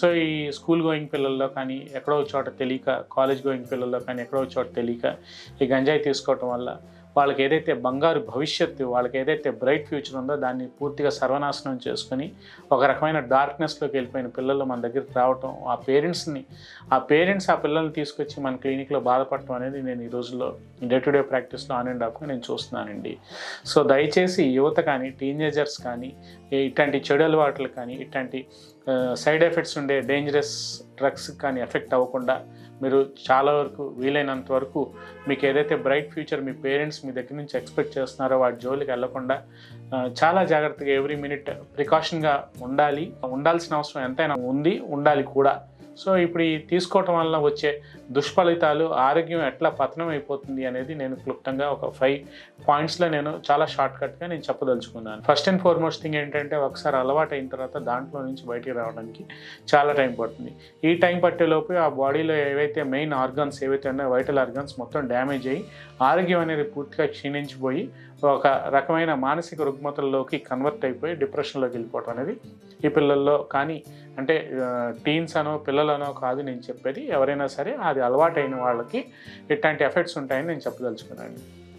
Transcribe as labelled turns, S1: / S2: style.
S1: So ఈ school going పిల్లల్లో కానీ ఎక్కడో చోట తెలియక, కాలేజ్ గోయింగ్ పిల్లల్లో కానీ ఎక్కడో చోట తెలియక ఈ గంజాయి తీసుకోవటం వల్ల వాళ్ళకి ఏదైతే బంగారు భవిష్యత్తు, వాళ్ళకి ఏదైతే బ్రైట్ ఫ్యూచర్ ఉందో దాన్ని పూర్తిగా సర్వనాశనం చేసుకొని ఒక రకమైన డార్క్నెస్లోకి వెళ్ళిపోయిన పిల్లలు మన దగ్గరికి రావటం, ఆ పేరెంట్స్ ఆ పిల్లల్ని తీసుకొచ్చి మన క్లినిక్లో బాధపడటం అనేది నేను ఈ రోజుల్లో డే టు డే ప్రాక్టీస్లో ఆన్ అండ్ ఆఫ్గా నేను చూస్తున్నానండి. సో దయచేసి యువత కానీ, టీనేజర్స్ కానీ, ఇట్లాంటి చెడు అలవాట్లు కానీ, ఇట్లాంటి సైడ్ ఎఫెక్ట్స్ ఉండే డేంజరస్ డ్రగ్స్ కానీ ఎఫెక్ట్ అవ్వకుండా మీరు చాలా వరకు వీలైనంత వరకు మీకు ఏదైతే బ్రైట్ ఫ్యూచర్ మీ పేరెంట్స్ మీ దగ్గర నుంచి ఎక్స్పెక్ట్ చేస్తున్నారో వాటి జోలికి వెళ్లకుండా చాలా జాగ్రత్తగా ఎవ్రీ మినిట్ ప్రికాషన్గా ఉండాల్సిన అవసరం ఎంతైనా ఉండాలి కూడా. సో ఇప్పుడు ఈ తీసుకోవటం వల్ల వచ్చే దుష్ఫలితాలు, ఆరోగ్యం ఎట్లా పతనం అయిపోతుంది అనేది నేను క్లుప్తంగా ఒక 5 పాయింట్స్లో నేను చాలా షార్ట్కట్గా నేను చెప్పదలుచుకున్నాను. ఫస్ట్ అండ్ ఫార్మోస్ట్ థింగ్ ఏంటంటే, ఒకసారి అలవాటు అయిన తర్వాత దాంట్లో నుంచి బయటికి రావడానికి చాలా టైం పడుతుంది. ఈ టైం పట్టేలోపు ఆ బాడీలో ఏవైతే మెయిన్ ఆర్గాన్స్ ఏవైతే ఉన్నాయో, వైటల్ ఆర్గాన్స్ మొత్తం డ్యామేజ్ అయ్యి ఆరోగ్యం అనేది పూర్తిగా క్షీణించిపోయి ఒక రకమైన మానసిక రుగ్మతల్లోకి కన్వర్ట్ అయిపోయి డిప్రెషన్లోకి వెళ్ళిపోవటం అనేది ఈ పిల్లల్లో కానీ, అంటే టీన్స్ అనో పిల్లలనో కాదు నేను చెప్పేది, ఎవరైనా సరే అది అలవాటైన వాళ్ళకి ఇట్లాంటి ఎఫెక్ట్స్ ఉంటాయని నేను చెప్పదలుచుకున్నాను.